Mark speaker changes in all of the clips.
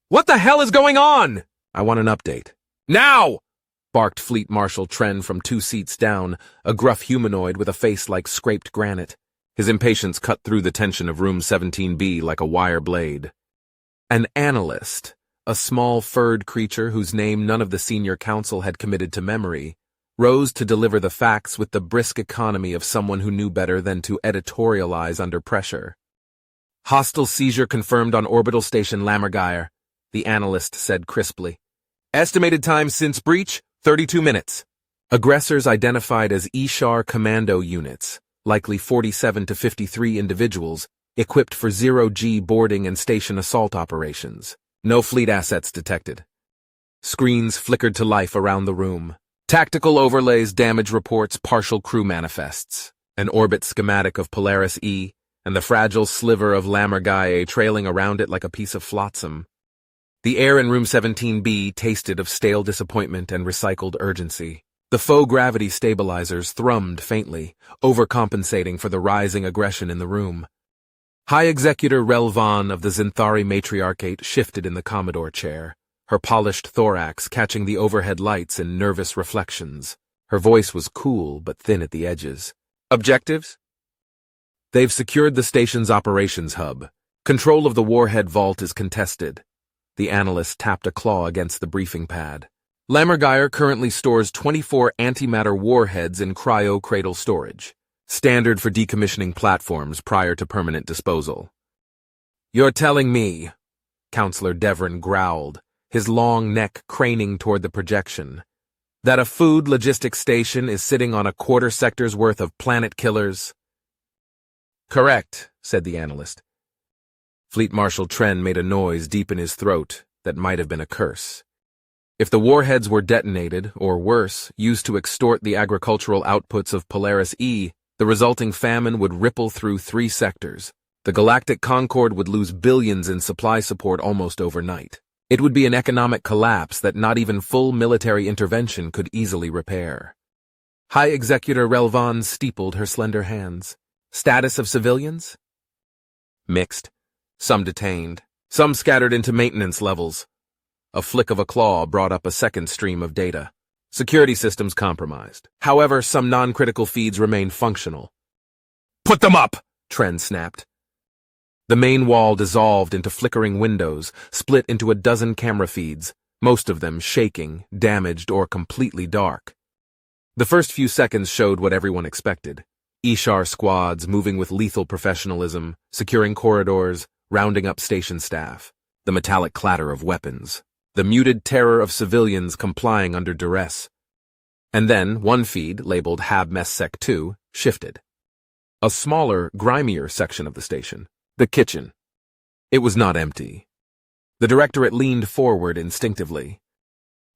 Speaker 1: What the hell is going on? I want an update. Now! Barked Fleet Marshal Tren from 2 seats down, a gruff humanoid with a face like scraped granite. His impatience cut through the tension of room 17B like a wire blade. An analyst, a small furred creature whose name none of the senior council had committed to memory, rose to deliver the facts with the brisk economy of someone who knew better than to editorialize under pressure. Hostile seizure confirmed on orbital station Lammergeier, the analyst said crisply. Estimated time since breach, 32 minutes. Aggressors identified as Ishar commando units, likely 47 to 53 individuals, equipped for zero-G boarding and station assault operations. No fleet assets detected. Screens flickered to life around the room. Tactical overlays, damage reports, partial crew manifests. An orbit schematic of Polaris E, and the fragile sliver of Lammergeier trailing around it like a piece of flotsam. The air in room 17B tasted of stale disappointment and recycled urgency. The faux gravity stabilizers thrummed faintly, overcompensating for the rising aggression in the room. High Executor Relvan of the Zinthari Matriarchate shifted in the Commodore chair, her polished thorax catching the overhead lights in nervous reflections. Her voice was cool but thin at the edges. Objectives? They've secured the station's operations hub. Control of the warhead vault is contested. The analyst tapped a claw against the briefing pad. Lammergeier currently stores 24 antimatter warheads in cryo-cradle storage, standard for decommissioning platforms prior to permanent disposal. You're telling me, Counselor Devrin growled, his long neck craning toward the projection, that a food logistics station is sitting on a quarter sector's worth of planet killers? Correct, said the analyst. Fleet Marshal Tren made a noise deep in his throat that might have been a curse. If the warheads were detonated, or worse, used to extort the agricultural outputs of Polaris E, the resulting famine would ripple through 3 sectors. The Galactic Concord would lose billions in supply support almost overnight. It would be an economic collapse that not even full military intervention could easily repair. High Executor Relvan steepled her slender hands. Status of civilians? Mixed. Some detained. Some scattered into maintenance levels. A flick of a claw brought up a second stream of data. Security systems compromised. However, some non-critical feeds remained functional. Put them up! Tren snapped. The main wall dissolved into flickering windows, split into a dozen camera feeds, most of them shaking, damaged, or completely dark. The first few seconds showed what everyone expected. Ishar squads moving with lethal professionalism, securing corridors, rounding up station staff, the metallic clatter of weapons, the muted terror of civilians complying under duress. And then one feed, labeled Hab Mess Sec 2, shifted. A smaller, grimier section of the station, the kitchen. It was not empty. The directorate leaned forward instinctively.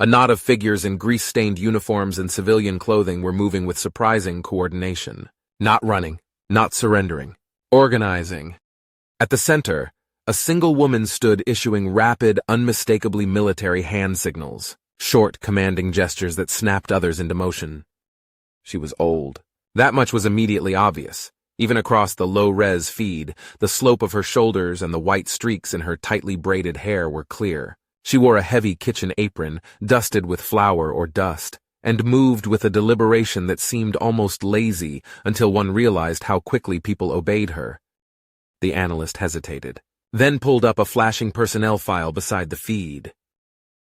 Speaker 1: A knot of figures in grease-stained uniforms and civilian clothing were moving with surprising coordination. Not running, not surrendering, organizing. At the center, a single woman stood issuing rapid, unmistakably military hand signals, short, commanding gestures that snapped others into motion. She was old. That much was immediately obvious. Even across the low-res feed, the slope of her shoulders and the white streaks in her tightly braided hair were clear. She wore a heavy kitchen apron, dusted with flour or dust, and moved with a deliberation that seemed almost lazy until one realized how quickly people obeyed her. The analyst hesitated, then pulled up a flashing personnel file beside the feed.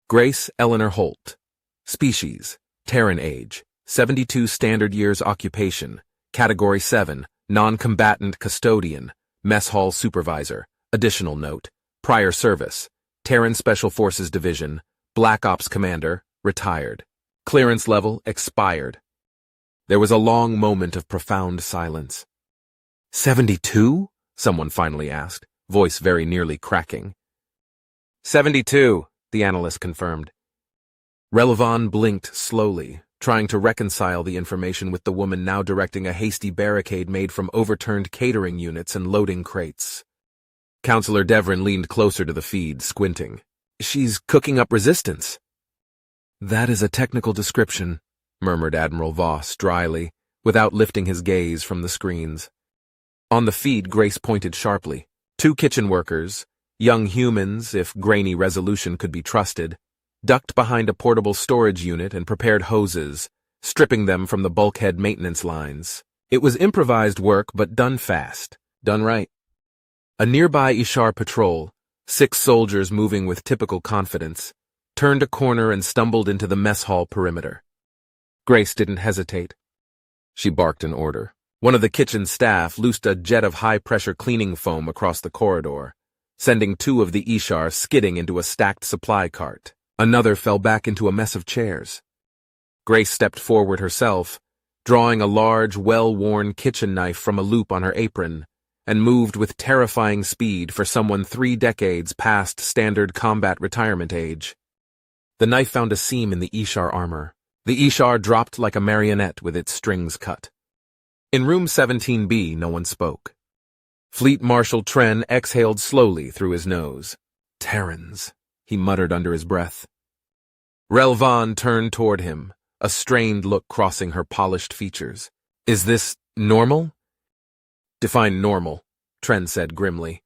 Speaker 1: Grace Eleanor Holt. Species, Terran age, 72 standard years occupation, Category 7, non-combatant custodian, mess hall supervisor. Additional note, prior service, Terran Special Forces Division, Black Ops Commander, retired. Clearance level expired. There was a long moment of profound silence. 72? Someone finally asked, voice very nearly cracking. 72, the analyst confirmed. Relevon blinked slowly, trying to reconcile the information with the woman now directing a hasty barricade made from overturned catering units and loading crates. Counselor Devrin leaned closer to the feed, squinting. She's cooking up resistance. That is a technical description, murmured Admiral Voss dryly, without lifting his gaze from the screens. On the feed, Grace pointed sharply. 2 kitchen workers, Young humans, if grainy resolution could be trusted, ducked behind a portable storage unit and prepared hoses, stripping them from the bulkhead maintenance lines. It was improvised work, but done fast, done right. A nearby Ishar patrol, 6 soldiers moving with typical confidence, turned a corner and stumbled into the mess hall perimeter. Grace didn't hesitate. She barked an order. One of the kitchen staff loosed a jet of high-pressure cleaning foam across the corridor, sending 2 of the Ishar skidding into a stacked supply cart. Another fell back into a mess of chairs. Grace stepped forward herself, drawing a large, well-worn kitchen knife from a loop on her apron, and moved with terrifying speed for someone 3 decades past standard combat retirement age. The knife found a seam in the Ishar armor. The Ishar dropped like a marionette with its strings cut. In room 17B, no one spoke. Fleet Marshal Tren exhaled slowly through his nose. Terrans, he muttered under his breath. Relvan turned toward him, a strained look crossing her polished features. Is this normal? Define normal, Tren said grimly.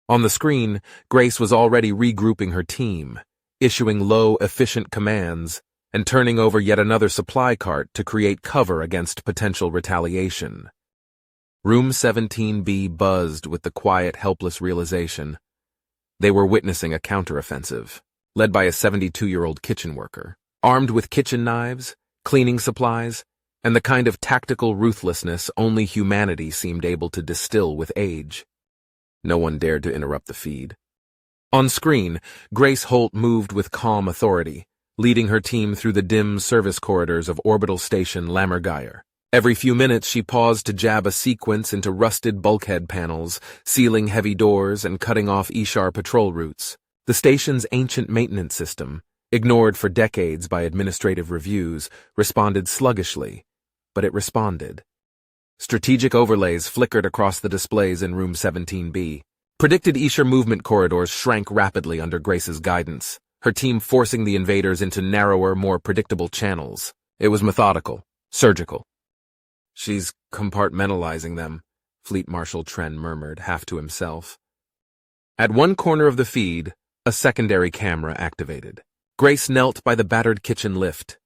Speaker 1: On the screen, Grace was already regrouping her team, issuing low, efficient commands, and turning over yet another supply cart to create cover against potential retaliation. Room 17B buzzed with the quiet, helpless realization. They were witnessing a counteroffensive, led by a 72-year-old kitchen worker, armed with kitchen knives, cleaning supplies, and the kind of tactical ruthlessness only humanity seemed able to distill with age. No one dared to interrupt the feed. On screen, Grace Holt moved with calm authority, leading her team through the dim service corridors of Orbital Station Lammergeier. Every few minutes she paused to jab a sequence into rusted bulkhead panels, sealing heavy doors and cutting off Ishar patrol routes. The station's ancient maintenance system, ignored for decades by administrative reviews, responded sluggishly, but it responded. Strategic overlays flickered across the displays in room 17B. Predicted Ishar movement corridors shrank rapidly under Grace's guidance, her team forcing the invaders into narrower, more predictable channels. It was methodical, surgical. She's compartmentalizing them, Fleet Marshal Tren murmured, half to himself. At one corner of the feed, a secondary camera activated. Grace knelt by the battered kitchen lift,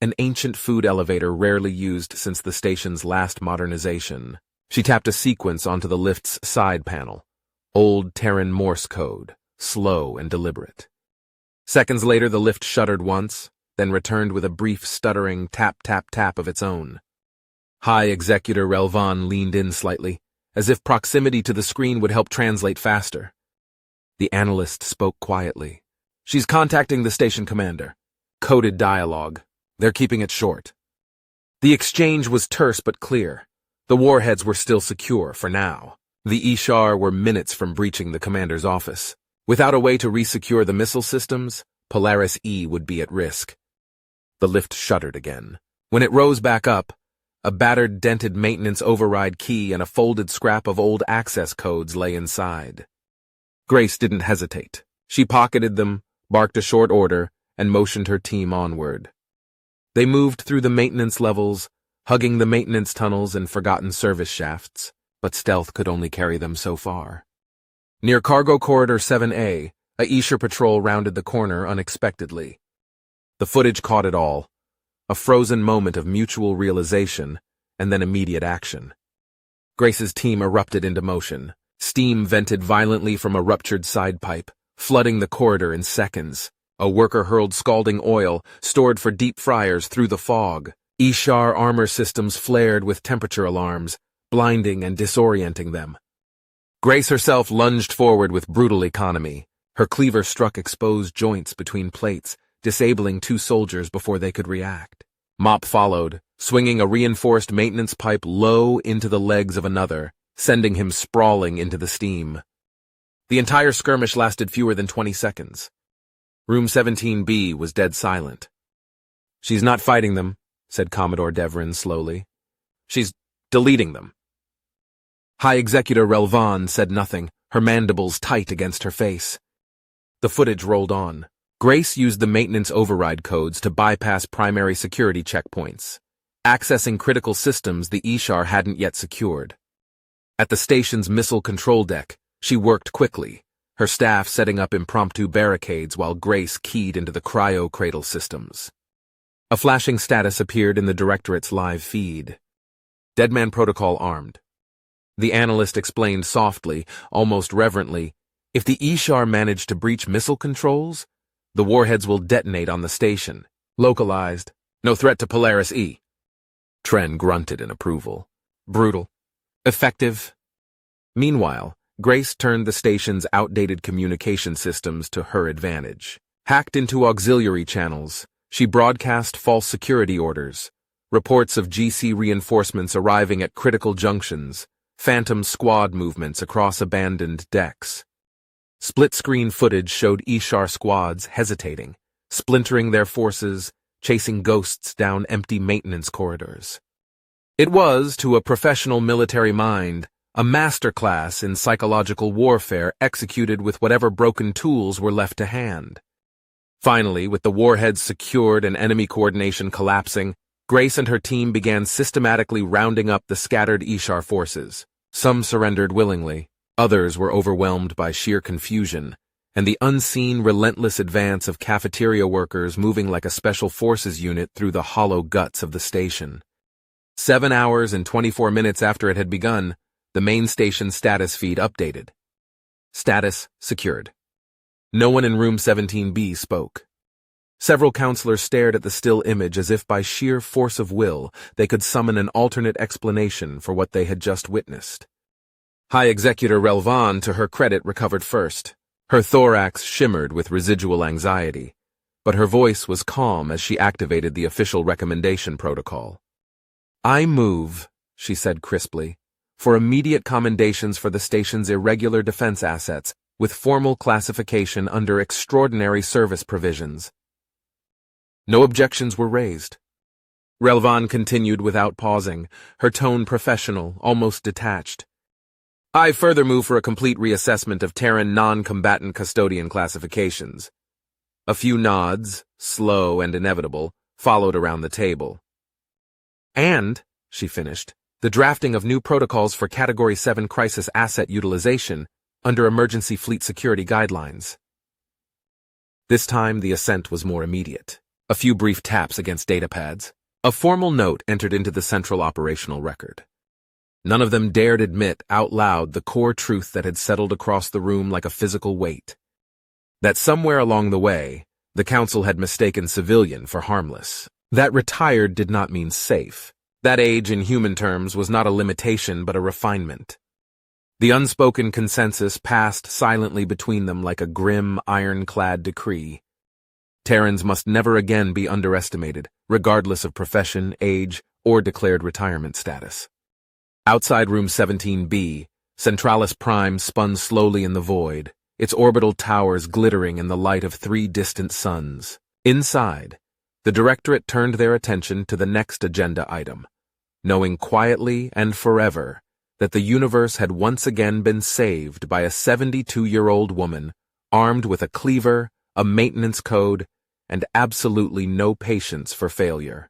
Speaker 1: an ancient food elevator rarely used since the station's last modernization. She tapped a sequence onto the lift's side panel. Old Terran Morse code, slow and deliberate. Seconds later, the lift shuddered once, then returned with a brief stuttering tap-tap-tap of its own. High Executor Relvan leaned in slightly, as if proximity to the screen would help translate faster. The analyst spoke quietly. She's contacting the station commander. Coded dialogue. They're keeping it short. The exchange was terse but clear. The warheads were still secure for now. The Ishar were minutes from breaching the commander's office. Without a way to resecure the missile systems, Polaris E would be at risk. The lift shuddered again. When it rose back up, a battered, dented maintenance override key and a folded scrap of old access codes lay inside. Grace didn't hesitate. She pocketed them, barked a short order, and motioned her team onward. They moved through the maintenance levels, hugging the maintenance tunnels and forgotten service shafts, but stealth could only carry them so far. Near Cargo Corridor 7A, a Ishar patrol rounded the corner unexpectedly. The footage caught it all, a frozen moment of mutual realization and then immediate action. Grace's team erupted into motion. Steam vented violently from a ruptured side pipe, flooding the corridor in seconds. A worker hurled scalding oil, stored for deep fryers, through the fog. Ishar armor systems flared with temperature alarms, blinding and disorienting them. Grace herself lunged forward with brutal economy. Her cleaver struck exposed joints between plates, disabling 2 soldiers before they could react. Mop followed, swinging a reinforced maintenance pipe low into the legs of another, sending him sprawling into the steam. The entire skirmish lasted fewer than 20 seconds. Room 17B was dead silent. She's not fighting them, said Commodore Devrin slowly. She's deleting them. High Executor Relvan said nothing, her mandibles tight against her face. The footage rolled on. Grace used the maintenance override codes to bypass primary security checkpoints, accessing critical systems the Ishar hadn't yet secured. At the station's missile control deck, she worked quickly, her staff setting up impromptu barricades while Grace keyed into the cryo-cradle systems. A flashing status appeared in the Directorate's live feed. Deadman Protocol armed. The analyst explained softly, almost reverently, if the Ishar manage to breach missile controls, the warheads will detonate on the station. Localized. No threat to Polaris E. Tren grunted in approval. Brutal. Effective. Meanwhile, Grace turned the station's outdated communication systems to her advantage. Hacked into auxiliary channels, she broadcast false security orders, reports of GC reinforcements arriving at critical junctions, phantom squad movements across abandoned decks. Split-screen footage showed Ishar squads hesitating, splintering their forces, chasing ghosts down empty maintenance corridors. It was, to a professional military mind, a masterclass in psychological warfare executed with whatever broken tools were left to hand. Finally, with the warheads secured and enemy coordination collapsing, Grace and her team began systematically rounding up the scattered Ishar forces. Some surrendered willingly, others were overwhelmed by sheer confusion, and the unseen, relentless advance of cafeteria workers moving like a special forces unit through the hollow guts of the station. 7 hours and 24 minutes after it had begun, the main station status feed updated. Status secured. No one in room 17B spoke. Several counselors stared at the still image as if by sheer force of will they could summon an alternate explanation for what they had just witnessed. High Executor Relvan, to her credit, recovered first. Her thorax shimmered with residual anxiety, but her voice was calm as she activated the official recommendation protocol. "I move," she said crisply, "for immediate commendations for the station's irregular defense assets, with formal classification under extraordinary service provisions." No objections were raised. Relvan continued without pausing, her tone professional, almost detached. "I further move for a complete reassessment of Terran non-combatant custodian classifications." A few nods, slow and inevitable, followed around the table. "And," she finished, "the drafting of new protocols for Category 7 crisis asset utilization under emergency fleet security guidelines." This time the assent was more immediate. A few brief taps against datapads. A formal note entered into the central operational record. None of them dared admit out loud the core truth that had settled across the room like a physical weight. That somewhere along the way, the council had mistaken civilian for harmless. That retired did not mean safe. That age in human terms was not a limitation but a refinement. The unspoken consensus passed silently between them like a grim, ironclad decree. Terrans must never again be underestimated, regardless of profession, age, or declared retirement status. Outside room 17B, Centralis Prime spun slowly in the void, its orbital towers glittering in the light of 3 distant suns. Inside, the Directorate turned their attention to the next agenda item, knowing quietly and forever that the universe had once again been saved by a 72-year-old woman armed with a cleaver, a maintenance code, and absolutely no patience for failure.